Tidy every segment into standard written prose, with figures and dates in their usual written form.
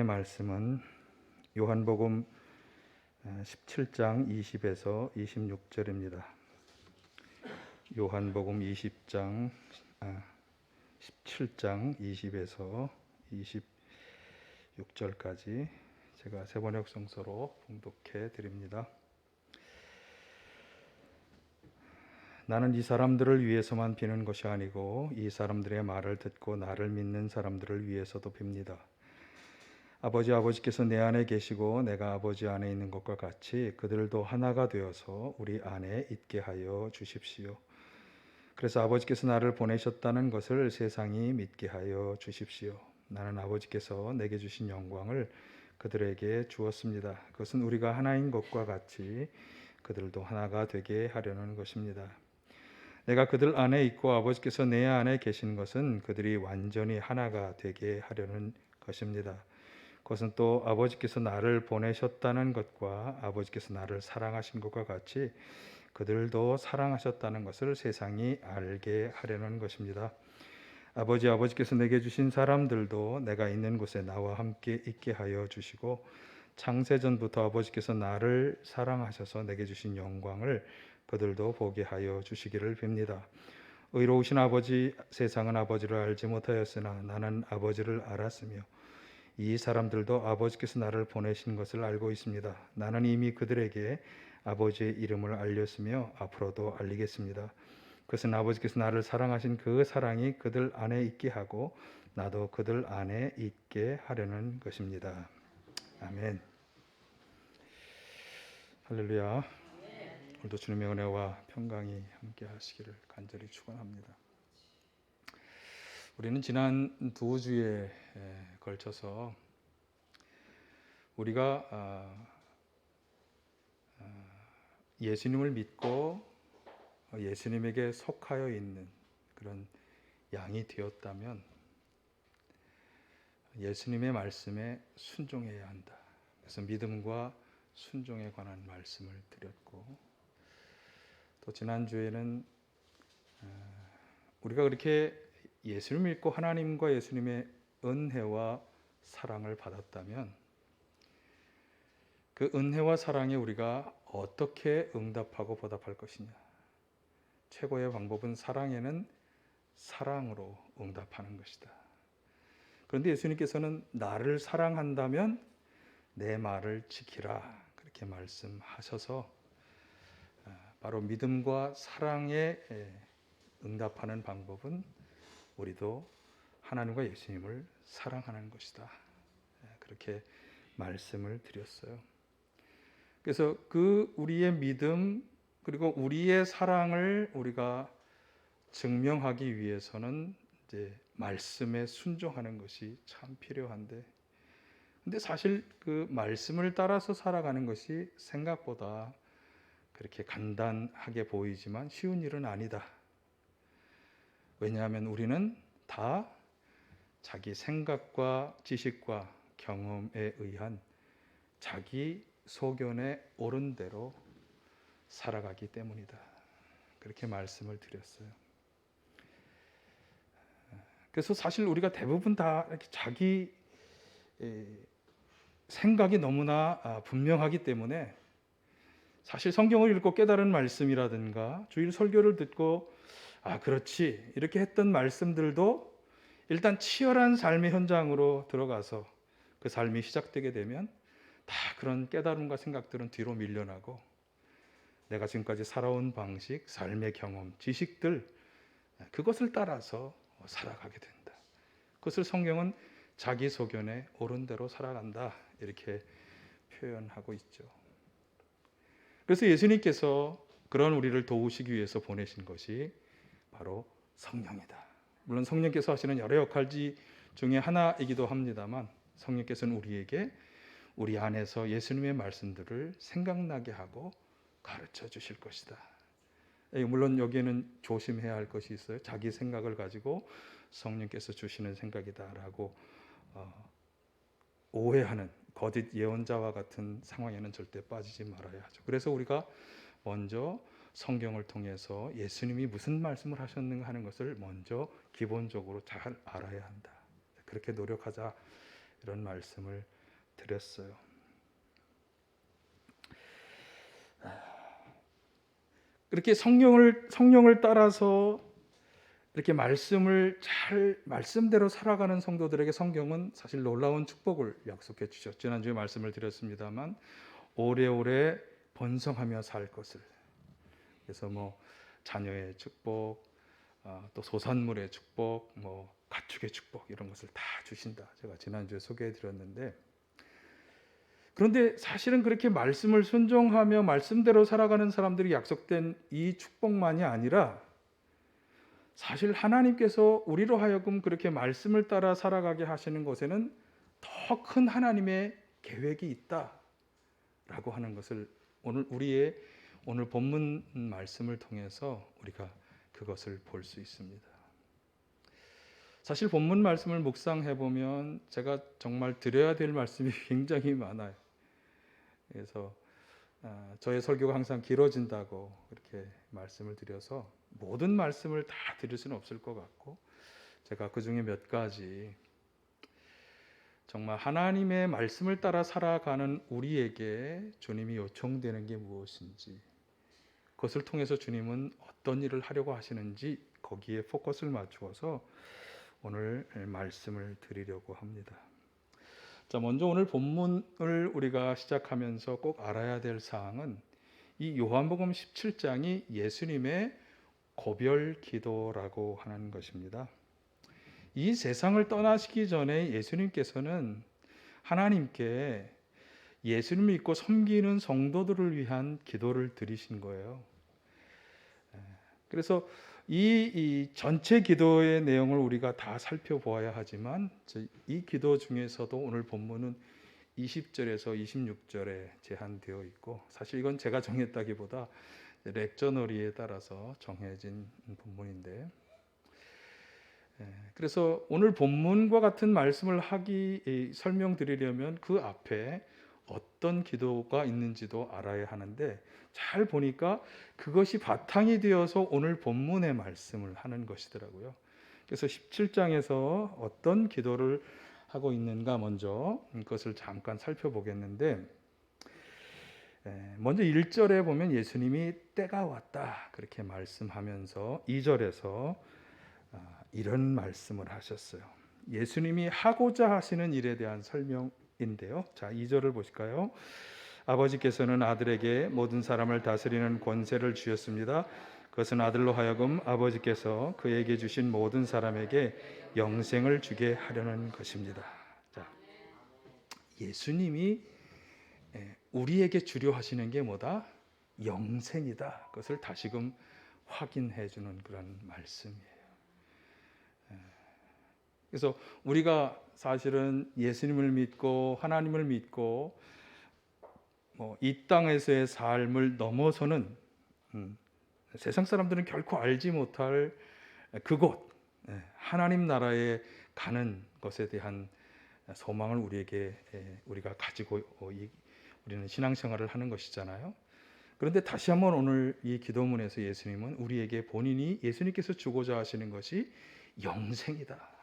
말씀은 요한복음 17장 20에서 26절입니다. 요한복음 17장 20에서 26절까지 제가 세번역 성서로 봉독해 드립니다. 나는 이 사람들을 위해서만 비는 것이 아니고 이 사람들의 말을 듣고 나를 믿는 사람들을 위해서도 빕니다. 아버지께서 내 안에 계시고 내가 아버지 안에 있는 것과 같이 그들도 하나가 되어서 우리 안에 있게 하여 주십시오. 그래서 아버지께서 나를 보내셨다는 것을 세상이 믿게 하여 주십시오. 나는 아버지께서 내게 주신 영광을 그들에게 주었습니다. 그것은 우리가 하나인 것과 같이 그들도 하나가 되게 하려는 것입니다. 내가 그들 안에 있고 아버지께서 내 안에 계신 것은 그들이 완전히 하나가 되게 하려는 것입니다. 그것은 또 아버지께서 나를 보내셨다는 것과 아버지께서 나를 사랑하신 것과 같이 그들도 사랑하셨다는 것을 세상이 알게 하려는 것입니다. 아버지께서 내게 주신 사람들도 내가 있는 곳에 나와 함께 있게 하여 주시고 창세전부터 아버지께서 나를 사랑하셔서 내게 주신 영광을 그들도 보게 하여 주시기를 빕니다. 의로우신 아버지, 세상은 아버지를 알지 못하였으나 나는 아버지를 알았으며 이 사람들도 아버지께서 나를 보내신 것을 알고 있습니다. 나는 이미 그들에게 아버지의 이름을 알렸으며 앞으로도 알리겠습니다. 그것은 아버지께서 나를 사랑하신 그 사랑이 그들 안에 있게 하고 나도 그들 안에 있게 하려는 것입니다. 아멘. 할렐루야. 오늘도 주님의 은혜와 평강이 함께 하시기를 간절히 축원합니다. 우리는 지난 두 주에 걸쳐서 우리가 예수님을 믿고 예수님에게 속하여 있는 그런 양이 되었다면 예수님의 말씀에 순종해야 한다. 그래서 믿음과 순종에 관한 말씀을 드렸고, 또 지난주에는 우리가 그렇게 예수님을 믿고 하나님과 예수님의 은혜와 사랑을 받았다면 그 은혜와 사랑에 우리가 어떻게 응답하고 보답할 것이냐. 최고의 방법은 사랑에는 사랑으로 응답하는 것이다. 그런데 예수님께서는 나를 사랑한다면 내 말을 지키라, 그렇게 말씀하셔서 바로 믿음과 사랑에 응답하는 방법은 우리도 하나님과 예수님을 사랑하는 것이다, 그렇게 말씀을 드렸어요. 그래서 그 우리의 믿음 그리고 우리의 사랑을 우리가 증명하기 위해서는 이제 말씀에 순종하는 것이 참 필요한데, 근데 사실 그 말씀을 따라서 살아가는 것이 생각보다 그렇게 간단하게 보이지만 쉬운 일은 아니다. 왜냐하면 우리는 다 자기 생각과 지식과 경험에 의한 자기 소견에 옳은 대로 살아가기 때문이다. 그렇게 말씀을 드렸어요. 그래서 사실 우리가 대부분 다 이렇게 자기 생각이 너무나 분명하기 때문에 사실 성경을 읽고 깨달은 말씀이라든가 주일 설교를 듣고 그렇지 이렇게 했던 말씀들도 일단 치열한 삶의 현장으로 들어가서 그 삶이 시작되게 되면 다 그런 깨달음과 생각들은 뒤로 밀려나고 내가 지금까지 살아온 방식, 삶의 경험, 지식들, 그것을 따라서 살아가게 된다. 그것을 성경은 자기 소견에 옳은 대로 살아간다, 이렇게 표현하고 있죠. 그래서 예수님께서 그런 우리를 도우시기 위해서 보내신 것이 바로 성령이다. 물론 성령께서 하시는 여러 역할 중에 하나이기도 합니다만 성령께서는 우리에게 우리 안에서 예수님의 말씀들을 생각나게 하고 가르쳐 주실 것이다. 물론 여기에는 조심해야 할 것이 있어요. 자기 생각을 가지고 성령께서 주시는 생각이다라고 오해하는 거짓 예언자와 같은 상황에는 절대 빠지지 말아야 하죠. 그래서 우리가 먼저 성경을 통해서 예수님이 무슨 말씀을 하셨는가 하는 것을 먼저 기본적으로 잘 알아야 한다. 그렇게 노력하자, 이런 말씀을 드렸어요. 그렇게 성령을 따라서 이렇게 말씀대로 살아가는 성도들에게 성경은 사실 놀라운 축복을 약속해 주셨죠. 지난주에 말씀을 드렸습니다만 오래오래 번성하며 살 것을. 그래서 자녀의 축복, 또 소산물의 축복, 가축의 축복 이런 것을 다 주신다. 제가 지난주에 소개해 드렸는데, 그런데 사실은 그렇게 말씀을 순종하며 말씀대로 살아가는 사람들이 약속된 이 축복만이 아니라 사실 하나님께서 우리로 하여금 그렇게 말씀을 따라 살아가게 하시는 것에는 더 큰 하나님의 계획이 있다라고 하는 것을 우리의 오늘 본문 말씀을 통해서 우리가 그것을 볼 수 있습니다. 사실 본문 말씀을 묵상해 보면 제가 정말 드려야 될 말씀이 굉장히 많아요. 그래서 저의 설교가 항상 길어진다고 그렇게 말씀을 드려서 모든 말씀을 다 드릴 수는 없을 것 같고, 제가 그 중에 몇 가지 정말 하나님의 말씀을 따라 살아가는 우리에게 주님이 요청되는 게 무엇인지, 그것을 통해서 주님은 어떤 일을 하려고 하시는지 거기에 포커스를 맞추어서 오늘 말씀을 드리려고 합니다. 자, 먼저 오늘 본문을 우리가 시작하면서 꼭 알아야 될 사항은 이 요한복음 17장이 예수님의 고별 기도라고 하는 것입니다. 이 세상을 떠나시기 전에 예수님께서는 하나님께 예수님을 믿고 섬기는 성도들을 위한 기도를 드리신 거예요. 그래서 이 전체 기도의 내용을 우리가 다 살펴보아야 하지만 이 기도 중에서도 오늘 본문은 20절에서 26절에 제한되어 있고, 사실 이건 제가 정했다기보다 렉저너리에 따라서 정해진 본문인데, 그래서 오늘 본문과 같은 말씀을 설명드리려면 그 앞에 어떤 기도가 있는지도 알아야 하는데, 잘 보니까 그것이 바탕이 되어서 오늘 본문의 말씀을 하는 것이더라고요. 그래서 17장에서 어떤 기도를 하고 있는가 먼저 그것을 잠깐 살펴보겠는데, 먼저 1절에 보면 예수님이 때가 왔다 그렇게 말씀하면서 2절에서 이런 말씀을 하셨어요. 예수님이 하고자 하시는 일에 대한 설명인데요. 자, 2절을 보실까요? 아버지께서는 아들에게 모든 사람을 다스리는 권세를 주셨습니다. 그것은 아들로 하여금 아버지께서 그에게 주신 모든 사람에게 영생을 주게 하려는 것입니다. 자, 예수님이 우리에게 주려 하시는 게 뭐다? 영생이다. 그것을 다시금 확인해 주는 그런 말씀이에요. 그래서 우리가 사실은 예수님을 믿고 하나님을 믿고 이 땅에서의 삶을 넘어서는 세상 사람들은 결코 알지 못할 그곳, 하나님 나라에 가는 것에 대한 소망을 우리가 가지고 우리는 신앙생활을 하는 것이잖아요. 그런데 다시 한번 오늘 이 기도문에서 예수님은 우리에게 본인이 예수님께서 주고자 하시는 것이 영생이다.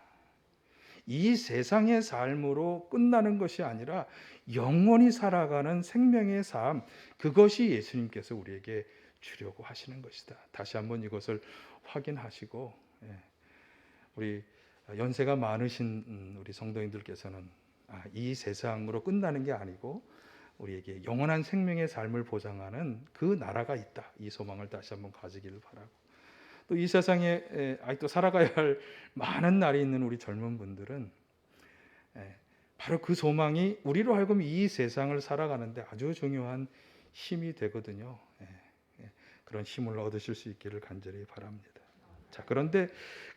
이 세상의 삶으로 끝나는 것이 아니라 영원히 살아가는 생명의 삶, 그것이 예수님께서 우리에게 주려고 하시는 것이다. 다시 한번 이것을 확인하시고, 우리 연세가 많으신 우리 성도님들께서는 이 세상으로 끝나는 게 아니고 우리에게 영원한 생명의 삶을 보장하는 그 나라가 있다. 이 소망을 다시 한번 가지기를 바라고, 또 이 세상에 아직도 살아가야 할 많은 날이 있는 우리 젊은 분들은 바로 그 소망이 우리로 하여금 이 세상을 살아가는데 아주 중요한 힘이 되거든요. 그런 힘을 얻으실 수 있기를 간절히 바랍니다. 자, 그런데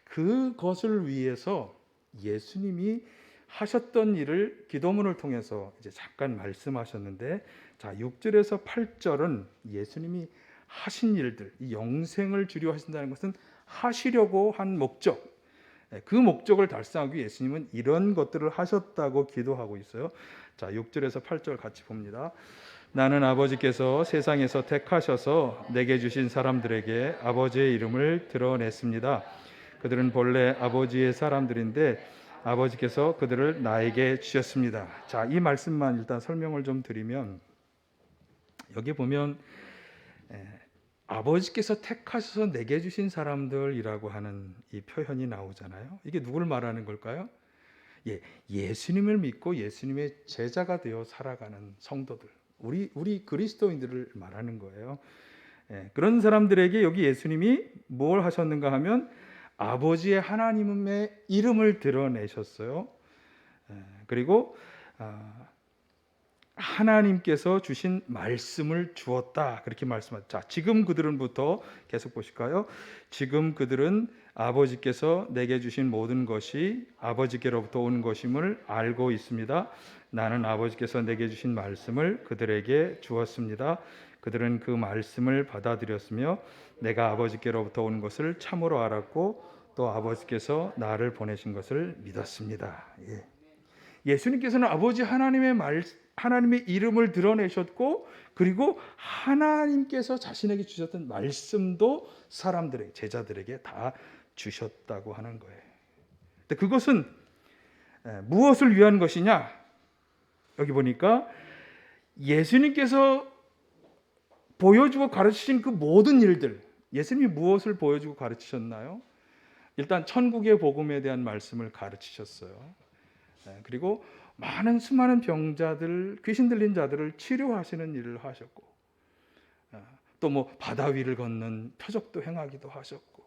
그것을 위해서 예수님이 하셨던 일을 기도문을 통해서 이제 잠깐 말씀하셨는데, 자, 6절에서 8절은 예수님이 하신 일들, 이 영생을 주려 하신다는 것은 하시려고 한 목적, 그 목적을 달성하기 위해 예수님은 이런 것들을 하셨다고 기도하고 있어요. 자, 6절에서 8절 같이 봅니다. 나는 아버지께서 세상에서 택하셔서 내게 주신 사람들에게 아버지의 이름을 드러냈습니다. 그들은 본래 아버지의 사람들인데 아버지께서 그들을 나에게 주셨습니다. 자, 이 말씀만 일단 설명을 좀 드리면 여기 보면 아버지께서 택하셔서 내게 주신 사람들이라고 하는 이 표현이 나오잖아요. 이게 누굴 말하는 걸까요? 예수님을 믿고 예수님의 제자가 되어 살아가는 성도들, 우리 그리스도인들을 말하는 거예요. 그런 사람들에게 여기 예수님이 뭘 하셨는가 하면 아버지의 하나님의 이름을 드러내셨어요. 그리고 하나님께서 주신 말씀을 주었다, 그렇게 말씀하셨죠. 자, 지금 그들은부터 계속 보실까요? 지금 그들은 아버지께서 내게 주신 모든 것이 아버지께로부터 온 것임을 알고 있습니다. 나는 아버지께서 내게 주신 말씀을 그들에게 주었습니다. 그들은 그 말씀을 받아들였으며 내가 아버지께로부터 온 것을 참으로 알았고 또 아버지께서 나를 보내신 것을 믿었습니다. 예수님께서는 아버지 하나님의 이름을 드러내셨고, 그리고 하나님께서 자신에게 주셨던 말씀도 사람들에게, 제자들에게 다 주셨다고 하는 거예요. 근데 그것은 무엇을 위한 것이냐? 여기 보니까 예수님께서 보여주고 가르치신 그 모든 일들, 예수님이 무엇을 보여주고 가르치셨나요? 일단 천국의 복음에 대한 말씀을 가르치셨어요. 그리고 수많은 병자들, 귀신 들린 자들을 치료하시는 일을 하셨고, 또 바다 위를 걷는 표적도 행하기도 하셨고,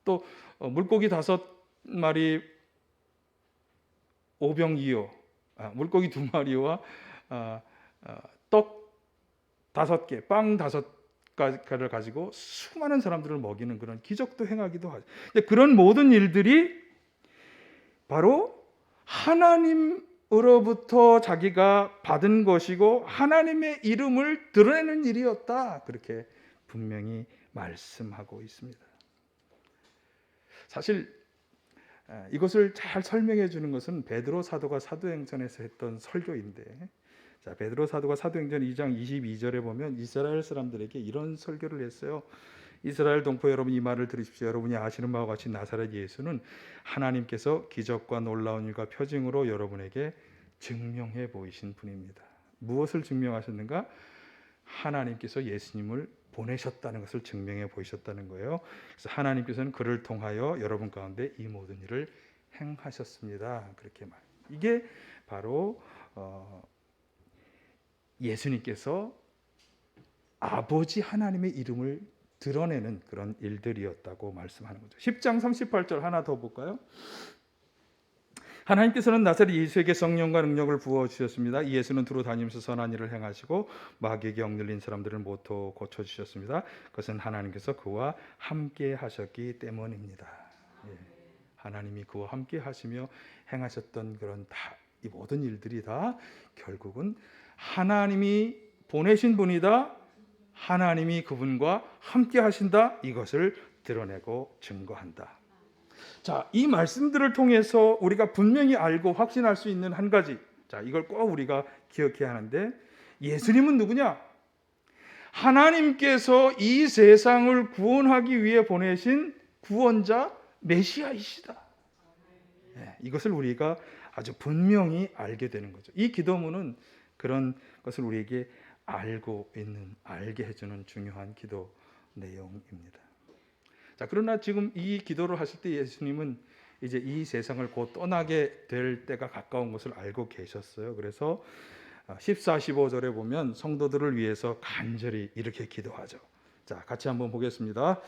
또 물고기 5마리, 오병이어, 물고기 2마리와 떡 5개, 빵 5가지를 가지고 수많은 사람들을 먹이는 그런 기적도 행하기도 하죠. 그런 모든 일들이 바로 하나님으로부터 자기가 받은 것이고 하나님의 이름을 드러내는 일이었다, 그렇게 분명히 말씀하고 있습니다. 사실 이것을 잘 설명해 주는 것은 베드로 사도가 사도행전에서 했던 설교인데, 자, 베드로 사도가 사도행전 2장 22절에 보면 이스라엘 사람들에게 이런 설교를 했어요. 이스라엘 동포 여러분, 이 말을 들으십시오. 여러분이 아시는 바와 같이 나사렛 예수는 하나님께서 기적과 놀라운 일과 표징으로 여러분에게 증명해 보이신 분입니다. 무엇을 증명하셨는가? 하나님께서 예수님을 보내셨다는 것을 증명해 보이셨다는 거예요. 그래서 하나님께서는 그를 통하여 여러분 가운데 이 모든 일을 행하셨습니다, 그렇게 말. 이게 바로 예수님께서 아버지 하나님의 이름을 드러내는 그런 일들이었다고 말씀하는 거죠. 10장 38절 하나 더 볼까요? 하나님께서는 나사렛 예수에게 성령과 능력을 부어주셨습니다. 이 예수는 두루 다니면서 선한 일을 행하시고 마귀에게 억눌린 사람들을 모두 고쳐주셨습니다. 그것은 하나님께서 그와 함께 하셨기 때문입니다. 하나님이 그와 함께 하시며 행하셨던 그런 이 모든 일들이 다 결국은 하나님이 보내신 분이다, 하나님이 그분과 함께 하신다, 이것을 드러내고 증거한다. 자, 이 말씀들을 통해서 우리가 분명히 알고 확신할 수 있는 한 가지, 자, 이걸 꼭 우리가 기억해야 하는데, 예수님은 누구냐? 하나님께서 이 세상을 구원하기 위해 보내신 구원자 메시아이시다. 이것을 우리가 아주 분명히 알게 되는 거죠. 이 기도문은 그런 것을 우리에게 알게 해주는 중요한 기도 내용입니다. 자, 그러나 지금 이 기도를 하실 때 예수님은 이제 이 세상을 곧 떠나게 될 때가 가까운 것을 알고 계셨어요. 그래서 14, 15절에 보면 성도들을 위해서 간절히 이렇게 기도하죠. 자, 같이 한번 보겠습니다.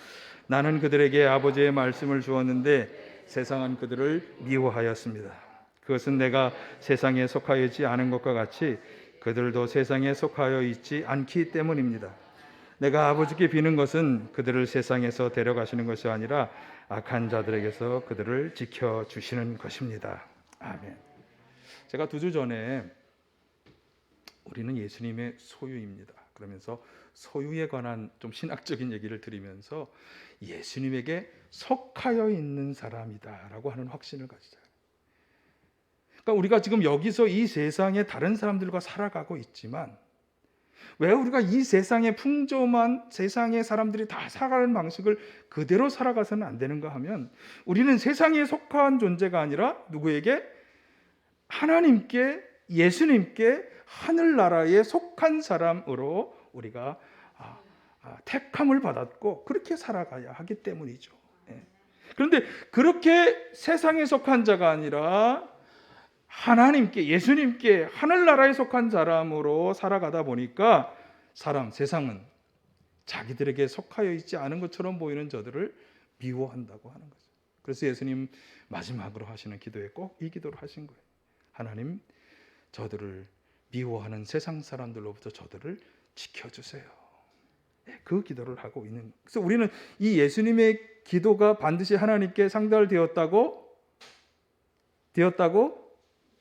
나는 그들에게 아버지의 말씀을 주었는데 세상은 그들을 미워하였습니다. 그것은 내가 세상에 속하여 있지 않은 것과 같이 그들도 세상에 속하여 있지 않기 때문입니다. 내가 아버지께 비는 것은 그들을 세상에서 데려가시는 것이 아니라 악한 자들에게서 그들을 지켜주시는 것입니다. 아멘. 제가 2주 전에 우리는 예수님의 소유입니다, 그러면서 소유에 관한 좀 신학적인 얘기를 드리면서 예수님에게 속하여 있는 사람이다라고 하는 확신을 가지자. 그러니까 우리가 지금 여기서 이 세상에 다른 사람들과 살아가고 있지만 왜 우리가 이 세상의 풍조만 세상의 사람들이 다 살아가는 방식을 그대로 살아가서는 안 되는가 하면 우리는 세상에 속한 존재가 아니라 누구에게? 하나님께, 예수님께 하늘나라에 속한 사람으로 우리가 택함을 받았고 그렇게 살아가야 하기 때문이죠. 예. 그런데 그렇게 세상에 속한 자가 아니라 하나님께, 예수님께 하늘나라에 속한 사람으로 살아가다 보니까 세상은 자기들에게 속하여 있지 않은 것처럼 보이는 저들을 미워한다고 하는 거죠. 그래서 예수님 마지막으로 하시는 기도에 꼭 이 기도를 하신 거예요. 하나님, 저들을 미워하는 세상 사람들로부터 저들을 지켜주세요. 그 기도를 하고 있는 거예요. 그래서 우리는 이 예수님의 기도가 반드시 하나님께 상달되었다고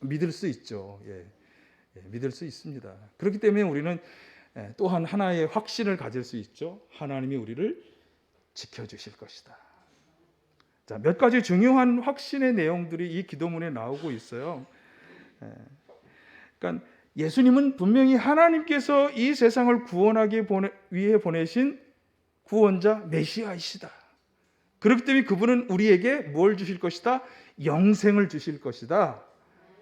믿을 수 있죠. 믿을 수 있습니다. 그렇기 때문에 우리는 또한 하나의 확신을 가질 수 있죠. 하나님이 우리를 지켜주실 것이다. 자, 몇 가지 중요한 확신의 내용들이 이 기도문에 나오고 있어요. 그러니까 예수님은 분명히 하나님께서 이 세상을 구원하기 위해 보내신 구원자 메시아이시다. 그렇기 때문에 그분은 우리에게 뭘 주실 것이다? 영생을 주실 것이다.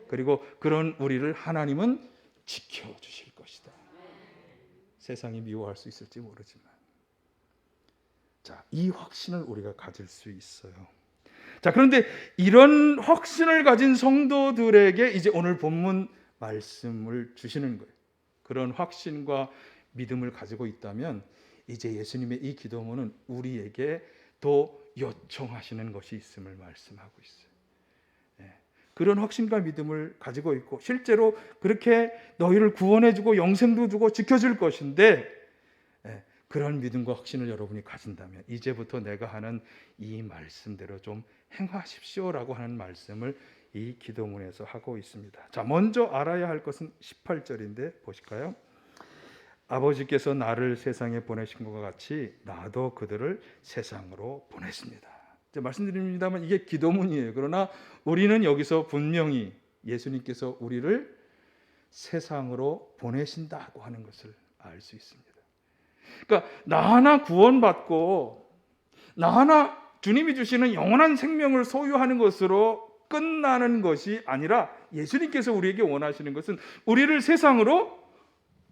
그리고 그런 우리를 하나님은 지켜주실 것이다. 세상이 미워할 수 있을지 모르지만, 자, 이 확신을 우리가 가질 수 있어요. 자, 그런데 이런 확신을 가진 성도들에게 이제 오늘 본문 말씀을 주시는 거예요. 그런 확신과 믿음을 가지고 있다면 이제 예수님의 이 기도문은 우리에게 또 요청하시는 것이 있음을 말씀하고 있어요. 그런 확신과 믿음을 가지고 있고 실제로 그렇게 너희를 구원해주고 영생도 주고 지켜줄 것인데, 그런 믿음과 확신을 여러분이 가진다면 이제부터 내가 하는 이 말씀대로 좀 행하십시오라고 하는 말씀을 이 기도문에서 하고 있습니다. 자, 먼저 알아야 할 것은 18절인데 보실까요? 아버지께서 나를 세상에 보내신 것과 같이 나도 그들을 세상으로 보냈습니다. 말씀드립니다만 이게 기도문이에요. 그러나 우리는 여기서 분명히 예수님께서 우리를 세상으로 보내신다고 하는 것을 알 수 있습니다. 그러니까 나 하나 구원받고 나 하나 주님이 주시는 영원한 생명을 소유하는 것으로 끝나는 것이 아니라 예수님께서 우리에게 원하시는 것은 우리를 세상으로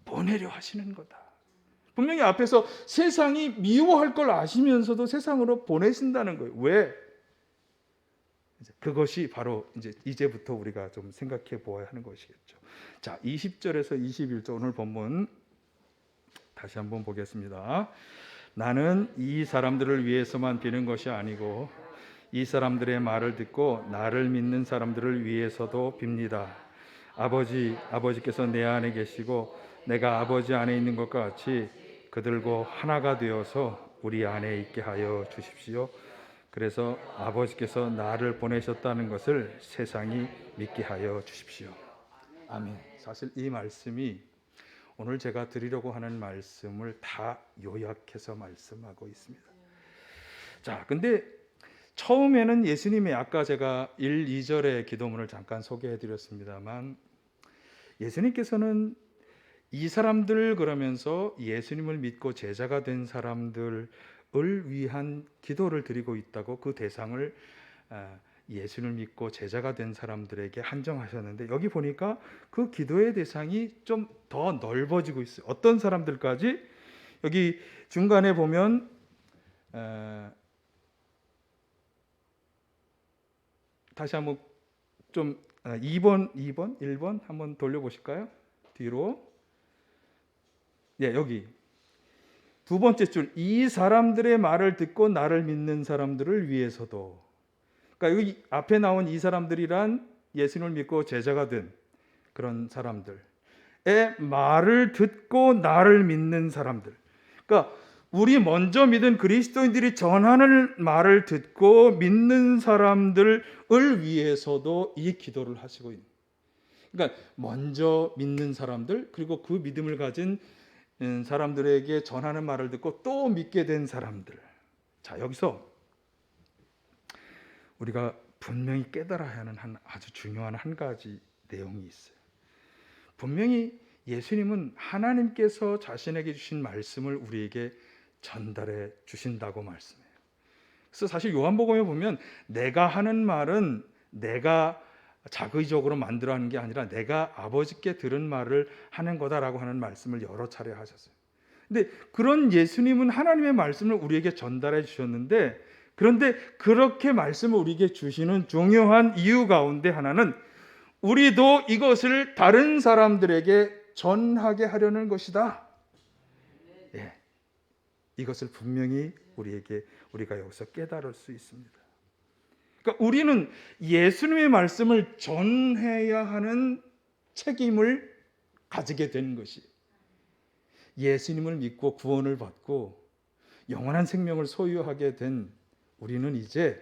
보내려 하시는 거다. 분명히 앞에서 세상이 미워할 걸 아시면서도 세상으로 보내신다는 거예요. 왜? 그것이 바로 이제부터 우리가 좀 생각해 보아야 하는 것이겠죠. 자, 20절에서 21절 오늘 본문 다시 한번 보겠습니다. 나는 이 사람들을 위해서만 비는 것이 아니고 이 사람들의 말을 듣고 나를 믿는 사람들을 위해서도 빕니다. 아버지께서 내 안에 계시고 내가 아버지 안에 있는 것과 같이 그들과 하나가 되어서 우리 안에 있게 하여 주십시오. 그래서 아버지께서 나를 보내셨다는 것을 세상이 믿게 하여 주십시오. 아멘. 사실 이 말씀이 오늘 제가 드리려고 하는 말씀을 다 요약해서 말씀하고 있습니다. 자, 근데 처음에는 예수님의 아까 제가 1, 2절의 기도문을 잠깐 소개해 드렸습니다만 예수님께서는 이 사람들 그러면서 예수님을 믿고 제자가 된 사람들을 위한 기도를 드리고 있다고 그 대상을 예수를 믿고 제자가 된 사람들에게 한정하셨는데 여기 보니까 그 기도의 대상이 좀 더 넓어지고 있어요. 어떤 사람들까지? 여기 중간에 보면 다시 한번 좀 1번 한번 돌려보실까요? 뒤로. 여기 두 번째 줄, 이 사람들의 말을 듣고 나를 믿는 사람들을 위해서도. 그러니까 여기 앞에 나온 이 사람들이란 예수님을 믿고 제자가 된 그런 사람들의 말을 듣고 나를 믿는 사람들. 그러니까 우리 먼저 믿은 그리스도인들이 전하는 말을 듣고 믿는 사람들을 위해서도 이 기도를 하시고 있는. 그러니까 먼저 믿는 사람들 그리고 그 믿음을 가진 사람들에게 전하는 말을 듣고 또 믿게 된 사람들. 자, 여기서 우리가 분명히 깨달아야 하는 아주 중요한 한 가지 내용이 있어요. 분명히 예수님은 하나님께서 자신에게 주신 말씀을 우리에게 전달해 주신다고 말씀해요. 그래서 사실 요한복음에 보면 내가 하는 말은 내가 자의적으로 만들어 하는 게 아니라 내가 아버지께 들은 말을 하는 거다라고 하는 말씀을 여러 차례 하셨어요. 근데 그런 예수님은 하나님의 말씀을 우리에게 전달해 주셨는데, 그런데 그렇게 말씀을 우리에게 주시는 중요한 이유 가운데 하나는 우리도 이것을 다른 사람들에게 전하게 하려는 것이다. 예, 이것을 분명히 우리가 여기서 깨달을 수 있습니다. 그러니까 우리는 예수님의 말씀을 전해야 하는 책임을 가지게 된 것이, 예수님을 믿고 구원을 받고 영원한 생명을 소유하게 된 우리는 이제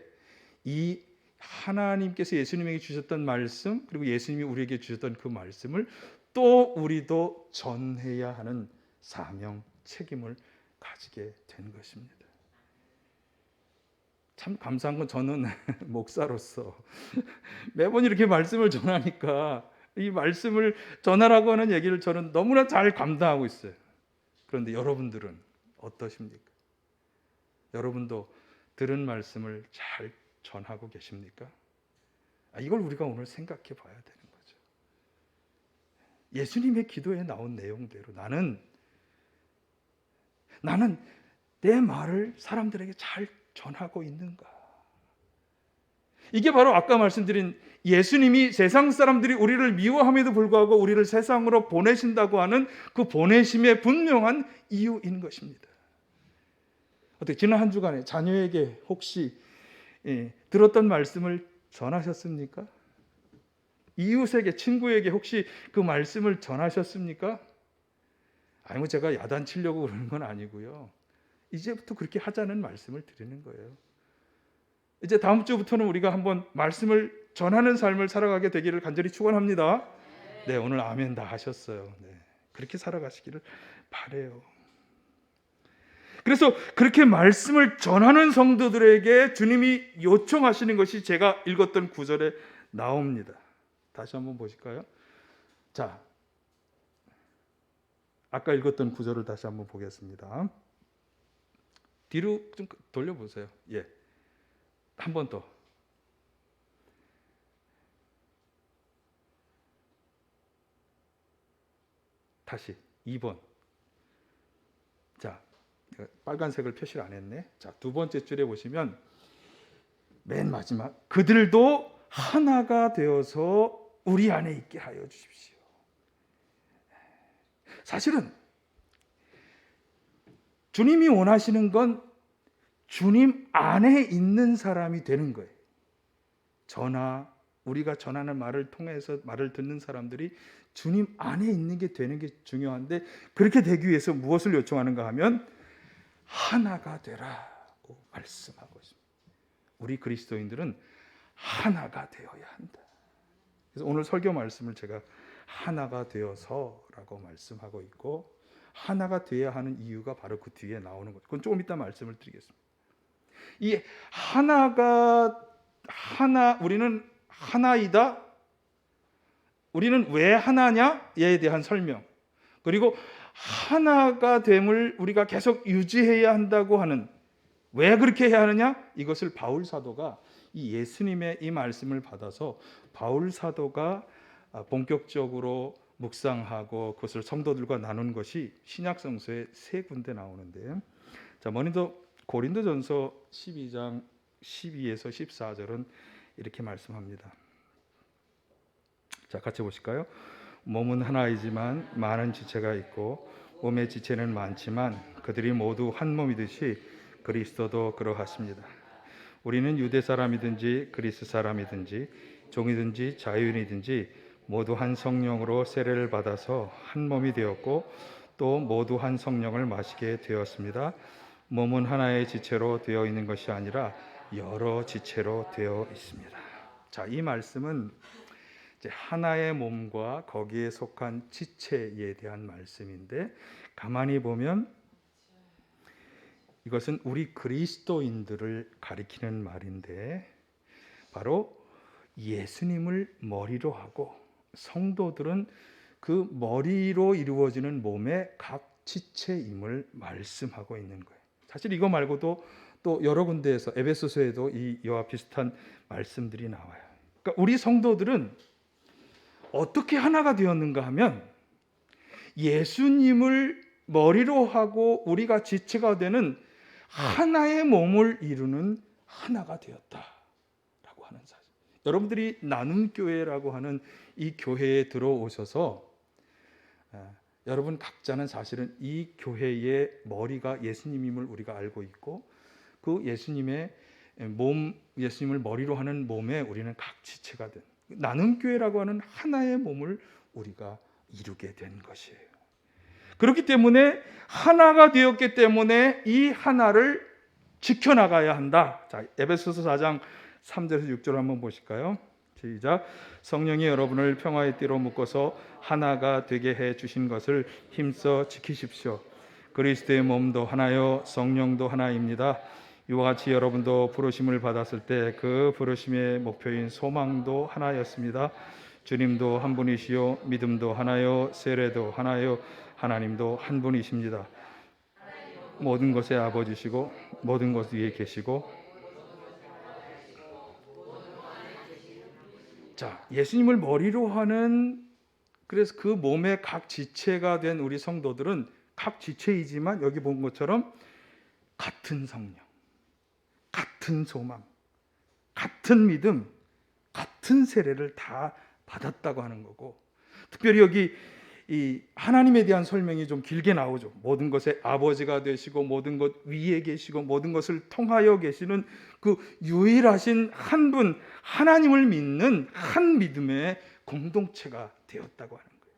이 하나님께서 예수님에게 주셨던 말씀, 그리고 예수님이 우리에게 주셨던 그 말씀을 또 우리도 전해야 하는 사명, 책임을 가지게 된 것입니다. 참 감사한 건 저는 목사로서 매번 이렇게 말씀을 전하니까 이 말씀을 전하라고 하는 얘기를 저는 너무나 잘 감당하고 있어요. 그런데 여러분들은 어떠십니까? 여러분도 들은 말씀을 잘 전하고 계십니까? 이걸 우리가 오늘 생각해 봐야 되는 거죠. 예수님의 기도에 나온 내용대로 나는 내 말을 사람들에게 잘 전하고 있는가? 이게 바로 아까 말씀드린 예수님이 세상 사람들이 우리를 미워함에도 불구하고 우리를 세상으로 보내신다고 하는 그 보내심의 분명한 이유인 것입니다. 어떻게 지난 한 주간에 자녀에게 혹시 들었던 말씀을 전하셨습니까? 이웃에게, 친구에게 혹시 그 말씀을 전하셨습니까? 아니 제가 야단치려고 그러는 건 아니고요. 이제부터 그렇게 하자는 말씀을 드리는 거예요. 이제 다음 주부터는 우리가 한번 말씀을 전하는 삶을 살아가게 되기를 간절히 축원합니다. 네, 오늘 아멘 다 하셨어요. 네, 그렇게 살아가시기를 바라요. 그래서 그렇게 말씀을 전하는 성도들에게 주님이 요청하시는 것이 제가 읽었던 구절에 나옵니다. 다시 한번 보실까요? 자, 아까 읽었던 구절을 다시 한번 보겠습니다. 뒤로 좀 돌려보세요. 예, 한 번 더. 다시 2번. 자, 빨간색을 표시를 안 했네. 자, 두 번째 줄에 보시면 맨 마지막, 그들도 하나가 되어서 우리 안에 있게 하여 주십시오. 사실은 주님이 원하시는 건 주님 안에 있는 사람이 되는 거예요. 우리가 전하는 말을 통해서 말을 듣는 사람들이 주님 안에 있는 게 되는 게 중요한데, 그렇게 되기 위해서 무엇을 요청하는가 하면 하나가 되라고 말씀하고 있습니다. 우리 그리스도인들은 하나가 되어야 한다. 그래서 오늘 설교 말씀을 제가 하나가 되어서라고 말씀하고 있고, 하나가 되어야 하는 이유가 바로 그 뒤에 나오는 거죠. 그건 조금 이따 말씀을 드리겠습니다. 이 우리는 하나이다. 우리는 왜 하나냐에 대한 설명, 그리고 하나가 됨을 우리가 계속 유지해야 한다고 하는, 왜 그렇게 해야 하느냐, 이것을 바울 사도가 이 예수님의 이 말씀을 받아서 바울 사도가 본격적으로 묵상하고 그것을 성도들과 나눈 것이 신약 성서에 세 군데 나오는데, 자, 먼저 고린도전서 12장 12에서 14절은 이렇게 말씀합니다. 자, 같이 보실까요? 몸은 하나이지만 많은 지체가 있고 몸의 지체는 많지만 그들이 모두 한 몸이듯이 그리스도도 그러하십니다. 우리는 유대 사람이든지 그리스 사람이든지 종이든지 자유인이든지 모두 한 성령으로 세례를 받아서 한 몸이 되었고 또 모두 한 성령을 마시게 되었습니다. 몸은 하나의 지체로 되어 있는 것이 아니라 여러 지체로 되어 있습니다. 자, 이 말씀은 이제 하나의 몸과 거기에 속한 지체에 대한 말씀인데, 가만히 보면 이것은 우리 그리스도인들을 가리키는 말인데, 바로 예수님을 머리로 하고 성도들은 그 머리로 이루어지는 몸의 각 지체임을 말씀하고 있는 거예요. 사실 이거 말고도 또 여러 군데에서 에베소서에도 이와 비슷한 말씀들이 나와요. 그러니까 우리 성도들은 어떻게 하나가 되었는가 하면 예수님을 머리로 하고 우리가 지체가 되는 하나의 몸을 이루는 하나가 되었다라고 하는 사실. 여러분들이 나눔교회라고 하는 이 교회에 들어오셔서 여러분 각자는 사실은 이 교회의 머리가 예수님임을 우리가 알고 있고 그 예수님의 몸, 예수님을 머리로 하는 몸에 우리는 각 지체가 된 나눔교회라고 하는 하나의 몸을 우리가 이루게 된 것이에요. 그렇기 때문에 하나가 되었기 때문에 이 하나를 지켜나가야 한다. 자, 에베소서 4장 3절에서 6절 한번 보실까요? 시작. 성령이 여러분을 평화의 띠로 묶어서 하나가 되게 해 주신 것을 힘써 지키십시오. 그리스도의 몸도 하나요 성령도 하나입니다. 이와 같이 여러분도 부르심을 받았을 때 그 부르심의 목표인 소망도 하나였습니다. 주님도 한 분이시요 믿음도 하나요 세례도 하나요 하나님도 한 분이십니다. 모든 것의 아버지시고 모든 것 위에 계시고. 자, 예수님을 머리로 하는 그래서 그 몸의 각 지체가 된 우리 성도들은 각 지체이지만 여기 본 것처럼 같은 성령, 같은 소망, 같은 믿음, 같은 세례를 다 받았다고 하는 거고, 특별히 여기 이 하나님에 대한 설명이 좀 길게 나오죠. 모든 것의 아버지가 되시고 모든 것 위에 계시고 모든 것을 통하여 계시는 그 유일하신 한 분 하나님을 믿는 한 믿음의 공동체가 되었다고 하는 거예요.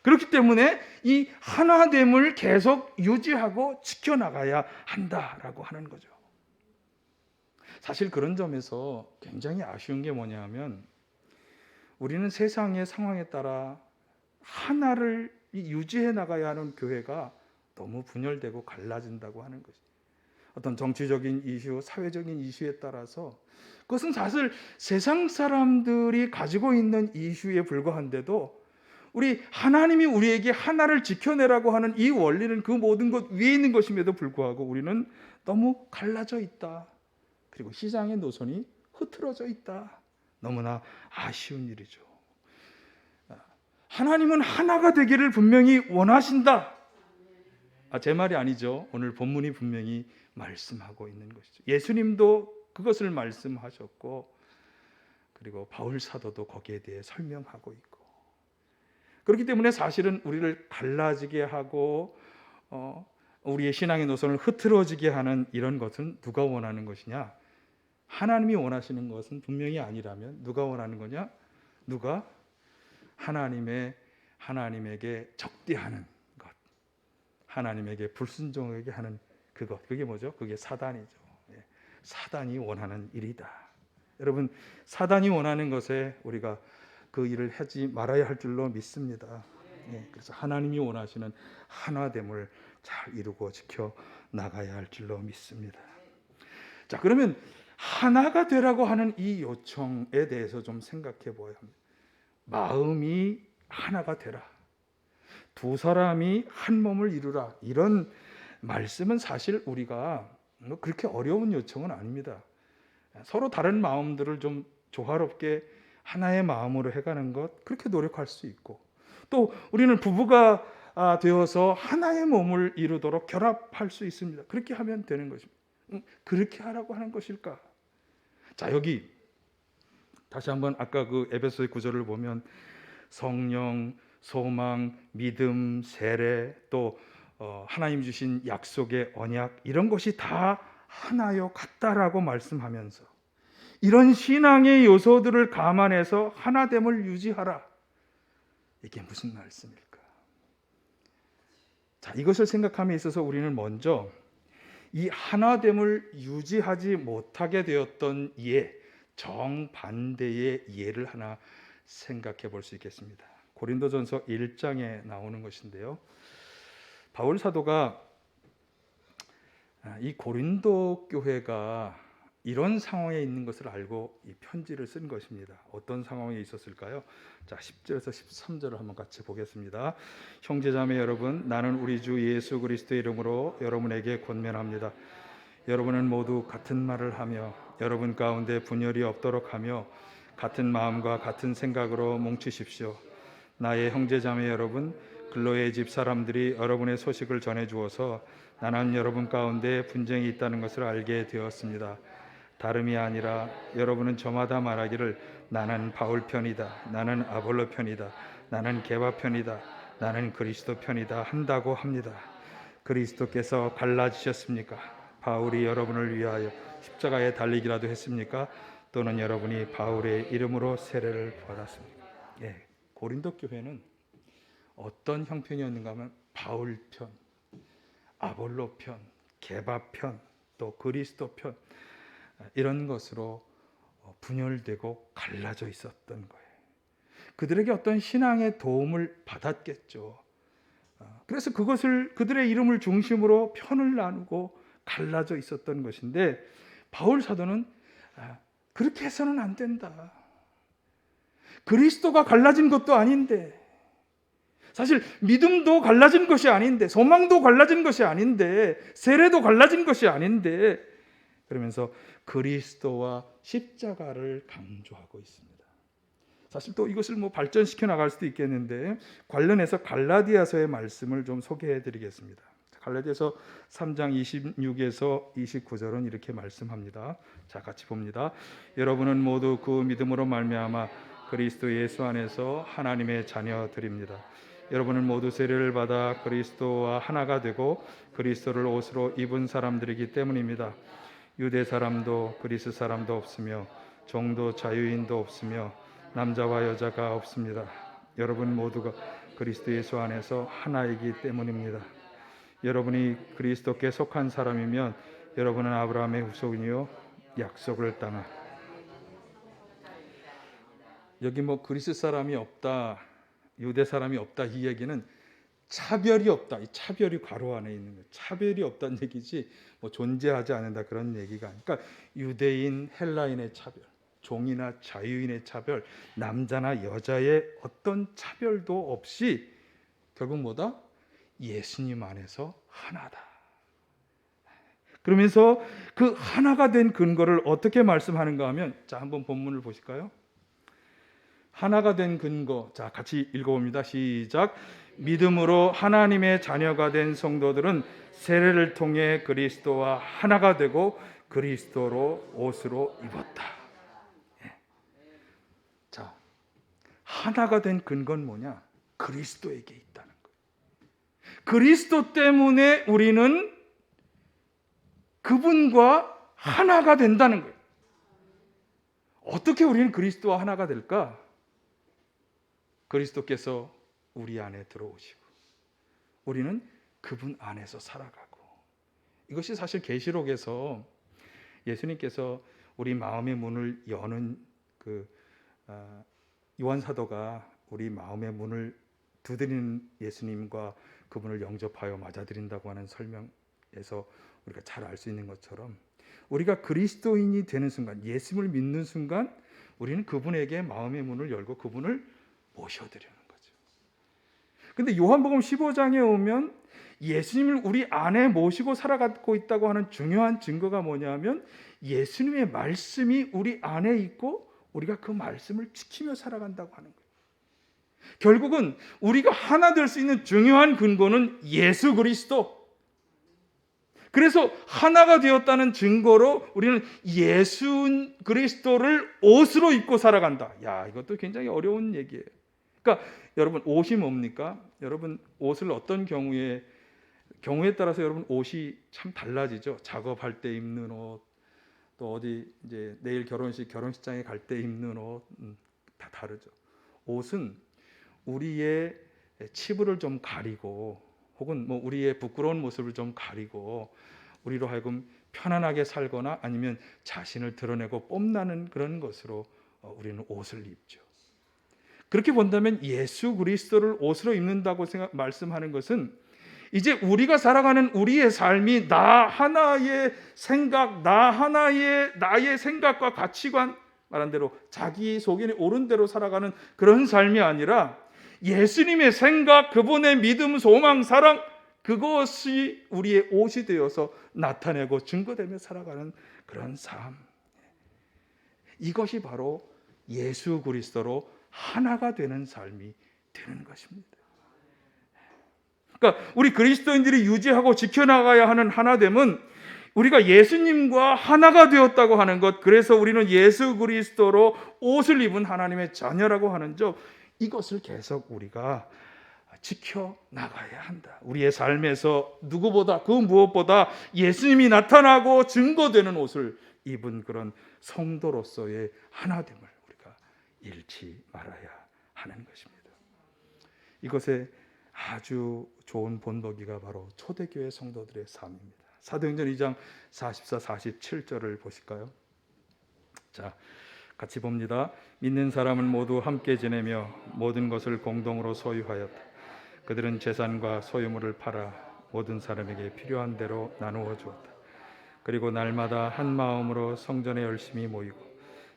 그렇기 때문에 이 하나됨을 계속 유지하고 지켜나가야 한다라고 하는 거죠. 사실 그런 점에서 굉장히 아쉬운 게 뭐냐 하면 우리는 세상의 상황에 따라 하나를 유지해 나가야 하는 교회가 너무 분열되고 갈라진다고 하는 것이. 어떤 정치적인 이슈, 사회적인 이슈에 따라서 그것은 사실 세상 사람들이 가지고 있는 이슈에 불과한데도 우리 하나님이 우리에게 하나를 지켜내라고 하는 이 원리는 그 모든 것 위에 있는 것임에도 불구하고 우리는 너무 갈라져 있다. 그리고 시장의 노선이 흐트러져 있다. 너무나 아쉬운 일이죠. 하나님은 하나가 되기를 분명히 원하신다. 제 말이 아니죠. 오늘 본문이 분명히 말씀하고 있는 것이죠. 예수님도 그것을 말씀하셨고 그리고 바울 사도도 거기에 대해 설명하고 있고, 그렇기 때문에 사실은 우리를 갈라지게 하고 우리의 신앙의 노선을 흐트러지게 하는 이런 것은 누가 원하는 것이냐? 하나님이 원하시는 것은 분명히 아니라면 누가 원하는 거냐? 누가? 하나님에게 적대하는 것, 하나님에게 불순종하게 하는 그것, 그게 뭐죠? 그게 사단이죠. 사단이 원하는 일이다. 여러분, 사단이 원하는 것에 우리가 그 일을 하지 말아야 할 줄로 믿습니다. 그래서 하나님이 원하시는 하나됨을 잘 이루고 지켜 나가야 할 줄로 믿습니다. 자, 그러면 하나가 되라고 하는 이 요청에 대해서 좀 생각해 보아야 합니다. 마음이 하나가 되라, 두 사람이 한 몸을 이루라, 이런 말씀은 사실 우리가 그렇게 어려운 요청은 아닙니다. 서로 다른 마음들을 좀 조화롭게 하나의 마음으로 해가는 것, 그렇게 노력할 수 있고, 또 우리는 부부가 되어서 하나의 몸을 이루도록 결합할 수 있습니다. 그렇게 하면 되는 것입니다. 그렇게 하라고 하는 것일까? 자, 여기 다시 한번 아까 그 에베소의 구절을 보면 성령, 소망, 믿음, 세례, 또 하나님 주신 약속의 언약, 이런 것이 다 하나요 같다라고 말씀하면서 이런 신앙의 요소들을 감안해서 하나됨을 유지하라. 이게 무슨 말씀일까? 자, 이것을 생각함에 있어서 우리는 먼저 이 하나됨을 유지하지 못하게 되었던 이해, 정반대의 이해를 하나 생각해 볼 수 있겠습니다. 고린도전서 1장에 나오는 것인데요. 바울 사도가 이 고린도 교회가 이런 상황에 있는 것을 알고 이 편지를 쓴 것입니다. 어떤 상황에 있었을까요? 자, 10절에서 13절을 한번 같이 보겠습니다. 형제자매 여러분, 나는 우리 주 예수 그리스도의 이름으로 여러분에게 권면합니다. 여러분은 모두 같은 말을 하며 여러분 가운데 분열이 없도록 하며 같은 마음과 같은 생각으로 뭉치십시오. 나의 형제자매 여러분, 글로의 집 사람들이 여러분의 소식을 전해 주어서 나는 여러분 가운데 분쟁이 있다는 것을 알게 되었습니다. 다름이 아니라 여러분은 저마다 말하기를 나는 바울 편이다, 나는 아볼로 편이다, 나는 게바 편이다, 나는 그리스도 편이다 한다고 합니다. 그리스도께서 갈라지셨습니까? 바울이 여러분을 위하여 십자가에 달리기라도 했습니까? 또는 여러분이 바울의 이름으로 세례를 받았습니까? 예, 고린도 교회는 어떤 형편이었는가 하면 바울 편, 아볼로 편, 게바 편, 또 그리스도 편, 이런 것으로 분열되고 갈라져 있었던 거예요. 그들에게 어떤 신앙의 도움을 받았겠죠. 그래서 그들의 이름을 중심으로 편을 나누고 갈라져 있었던 것인데, 바울 사도는 그렇게 해서는 안 된다. 그리스도가 갈라진 것도 아닌데, 사실 믿음도 갈라진 것이 아닌데, 소망도 갈라진 것이 아닌데, 세례도 갈라진 것이 아닌데, 그러면서 그리스도와 십자가를 강조하고 있습니다. 사실 또 이것을 발전시켜 나갈 수도 있겠는데, 관련해서 갈라디아서의 말씀을 좀 소개해 드리겠습니다. 갈라디아서 3장 26에서 29절은 이렇게 말씀합니다. 자, 같이 봅니다. 여러분은 모두 그 믿음으로 말미암아 그리스도 예수 안에서 하나님의 자녀들입니다. 여러분은 모두 세례를 받아 그리스도와 하나가 되고 그리스도를 옷으로 입은 사람들이기 때문입니다. 유대 사람도 그리스 사람도 없으며 종도 자유인도 없으며 남자와 여자가 없습니다. 여러분 모두가 그리스도 예수 안에서 하나이기 때문입니다. 여러분이 그리스도께 속한 사람이면 여러분은 아브라함의 후손이요 약속을 땅아. 여기 그리스 사람이 없다, 유대 사람이 없다, 이 얘기는 차별이 없다, 이 차별이 괄호 안에 있는 거예요. 차별이 없다는 얘기지 존재하지 않는다 그런 얘기가 아니라, 그러니까 유대인 헬라인의 차별, 종이나 자유인의 차별, 남자나 여자의 어떤 차별도 없이 결국 뭐다? 예수님 안에서 하나다. 그러면서 그 하나가 된 근거를 어떻게 말씀하는가 하면, 자, 한번 본문을 보실까요? 하나가 된 근거, 자, 같이 읽어봅니다. 시작. 믿음으로 하나님의 자녀가 된 성도들은 세례를 통해 그리스도와 하나가 되고 그리스도로 옷으로 입었다. 예. 자, 하나가 된 근거는 뭐냐? 그리스도에게 있다는 거예요. 그리스도 때문에 우리는 그분과 하나가 된다는 거예요. 어떻게 우리는 그리스도와 하나가 될까? 그리스도께서 우리 안에 들어오시고 우리는 그분 안에서 살아가고, 이것이 사실 계시록에서 예수님께서 우리 마음의 문을 여는 요한 사도가 우리 마음의 문을 두드리는 예수님과 그분을 영접하여 맞아들인다고 하는 설명에서 우리가 잘 알 수 있는 것처럼, 우리가 그리스도인이 되는 순간, 예수님을 믿는 순간 우리는 그분에게 마음의 문을 열고 그분을 모셔드리는 거죠. 근데 요한복음 15장에 오면 예수님을 우리 안에 모시고 살아가고 있다고 하는 중요한 증거가 뭐냐면, 예수님의 말씀이 우리 안에 있고 우리가 그 말씀을 지키며 살아간다고 하는 거예요. 결국은 우리가 하나 될 수 있는 중요한 근거는 예수 그리스도. 그래서 하나가 되었다는 증거로 우리는 예수 그리스도를 옷으로 입고 살아간다. 야, 이것도 굉장히 어려운 얘기예요. 그러니까 여러분, 옷이 뭡니까? 여러분, 옷을 어떤 경우에 따라서 여러분 옷이 참 달라지죠. 작업할 때 입는 옷, 또 어디 이제 내일 결혼식장에 갈 때 입는 옷, 다 다르죠. 옷은 우리의 치부를 좀 가리고, 혹은 우리의 부끄러운 모습을 좀 가리고, 우리로 하여금 편안하게 살거나 아니면 자신을 드러내고 뽐나는 그런 것으로 우리는 옷을 입죠. 그렇게 본다면 예수 그리스도를 옷으로 입는다고 말씀하는 것은 이제 우리가 살아가는 우리의 삶이 나 하나의 생각, 나 하나의 나의 생각과 가치관, 말한 대로 자기 소견이 옳은 대로 살아가는 그런 삶이 아니라 예수님의 생각, 그분의 믿음, 소망, 사랑, 그것이 우리의 옷이 되어서 나타내고 증거되며 살아가는 그런 삶. 이것이 바로 예수 그리스도로 하나가 되는 삶이 되는 것입니다. 그러니까 우리 그리스도인들이 유지하고 지켜나가야 하는 하나됨은 우리가 예수님과 하나가 되었다고 하는 것, 그래서 우리는 예수 그리스도로 옷을 입은 하나님의 자녀라고 하는 점, 이것을 계속 우리가 지켜나가야 한다. 우리의 삶에서 누구보다 그 무엇보다 예수님이 나타나고 증거되는 옷을 입은 그런 성도로서의 하나됨을 우리가 잃지 말아야 하는 것입니다. 이것에 아주 좋은 본보기가 바로 초대교회 성도들의 삶입니다. 사도행전 2장 44, 47절을 보실까요? 자, 같이 봅니다. 믿는 사람은 모두 함께 지내며 모든 것을 공동으로 소유하였다. 그들은 재산과 소유물을 팔아 모든 사람에게 필요한 대로 나누어 주었다. 그리고 날마다 한 마음으로 성전에 열심히 모이고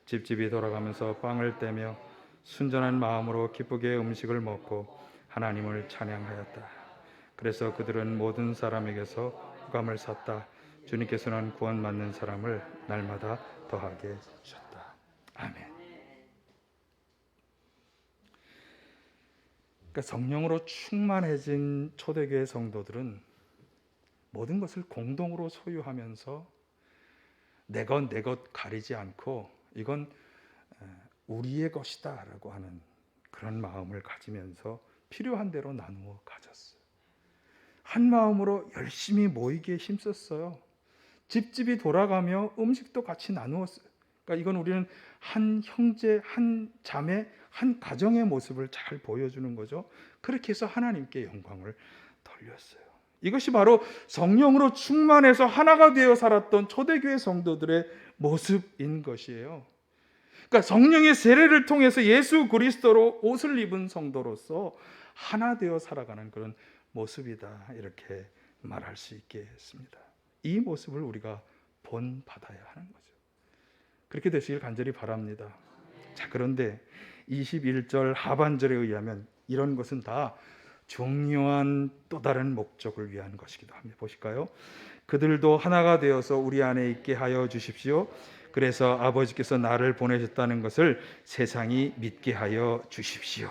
집집이 돌아가면서 빵을 떼며 순전한 마음으로 기쁘게 음식을 먹고 하나님을 찬양하였다. 그래서 그들은 모든 사람에게서 호감을 샀다. 주님께서는 구원받는 사람을 날마다 더하게 주셨다. 아멘. 그러니까 성령으로 충만해진 초대교회 성도들은 모든 것을 공동으로 소유하면서 내 것 가리지 않고 이건 우리의 것이다 라고 하는 그런 마음을 가지면서 필요한 대로 나누어 가졌어요. 한 마음으로 열심히 모이기에 힘썼어요. 집집이 돌아가며 음식도 같이 나누었어요. 그러니까 이건 우리는 한 형제, 한 자매, 한 가정의 모습을 잘 보여주는 거죠. 그렇게 해서 하나님께 영광을 돌렸어요. 이것이 바로 성령으로 충만해서 하나가 되어 살았던 초대교회 성도들의 모습인 것이에요. 그러니까 성령의 세례를 통해서 예수 그리스도로 옷을 입은 성도로서 하나 되어 살아가는 그런 모습이다, 이렇게 말할 수 있겠습니다. 이 모습을 우리가 본받아야 하는 거죠. 그렇게 되시길 간절히 바랍니다. 자, 그런데 21절 하반절에 의하면 이런 것은 다 중요한 또 다른 목적을 위한 것이기도 합니다. 보실까요? 그들도 하나가 되어서 우리 안에 있게 하여 주십시오. 그래서 아버지께서 나를 보내셨다는 것을 세상이 믿게 하여 주십시오.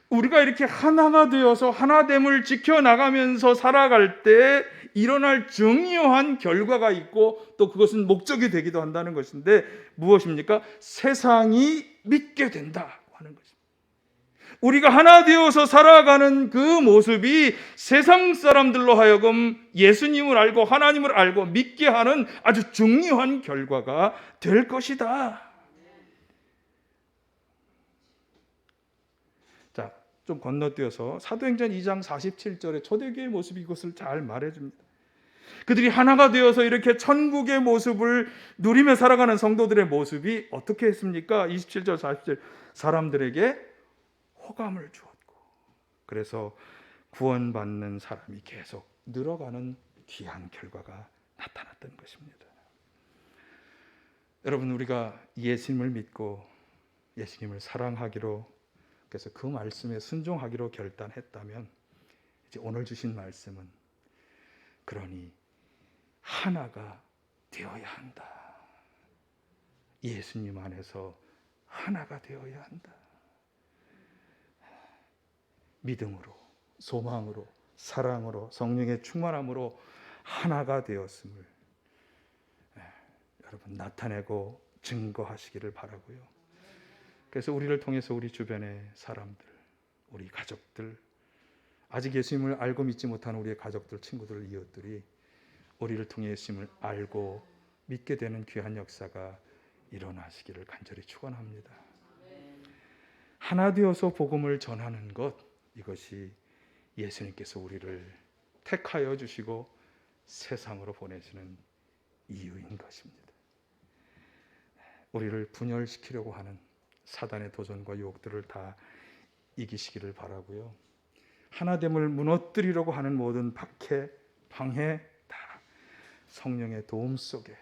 우리가 이렇게 하나가 되어서 하나됨을 지켜나가면서 살아갈 때 일어날 중요한 결과가 있고 또 그것은 목적이 되기도 한다는 것인데 무엇입니까? 세상이 믿게 된다고 하는 것입니다. 우리가 하나 되어서 살아가는 그 모습이 세상 사람들로 하여금 예수님을 알고 하나님을 알고 믿게 하는 아주 중요한 결과가 될 것이다. 자, 좀 건너뛰어서 사도행전 2장 47절에 초대교회의 모습이 이것을 잘 말해줍니다. 그들이 하나가 되어서 이렇게 천국의 모습을 누리며 살아가는 성도들의 모습이 어떻게 했습니까? 27절 40절 사람들에게 호감을 주었고 그래서 구원받는 사람이 계속 늘어가는 귀한 결과가 나타났던 것입니다. 여러분, 우리가 예수님을 믿고 예수님을 사랑하기로, 그래서 그 말씀에 순종하기로 결단했다면 이제 오늘 주신 말씀은 그러니 하나가 되어야 한다. 예수님 안에서 하나가 되어야 한다. 믿음으로, 소망으로, 사랑으로, 성령의 충만함으로 하나가 되었음을 여러분 나타내고 증거하시기를 바라고요. 그래서 우리를 통해서 우리 주변의 사람들, 우리 가족들, 아직 예수님을 알고 믿지 못하는 우리의 가족들, 친구들, 이웃들이 우리를 통해 예수님을 알고 믿게 되는 귀한 역사가 일어나시기를 간절히 축원합니다. 하나 되어서 복음을 전하는 것, 이것이 예수님께서 우리를 택하여 주시고 세상으로 보내시는 이유인 것입니다. 우리를 분열시키려고 하는 사단의 도전과 유혹들을 다 이기시기를 바라고요. 하나됨을 무너뜨리려고 하는 모든 박해, 방해 다 성령의 도움 속에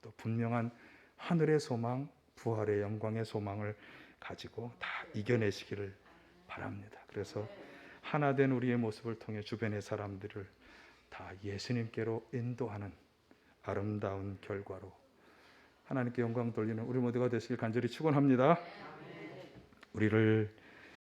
또 분명한 하늘의 소망, 부활의 영광의 소망을 가지고 다 이겨내시기를 바랍니다. 그래서 하나된 우리의 모습을 통해 주변의 사람들을 다 예수님께로 인도하는 아름다운 결과로 하나님께 영광 돌리는 우리 모두가 되시길 간절히 축원합니다. 우리를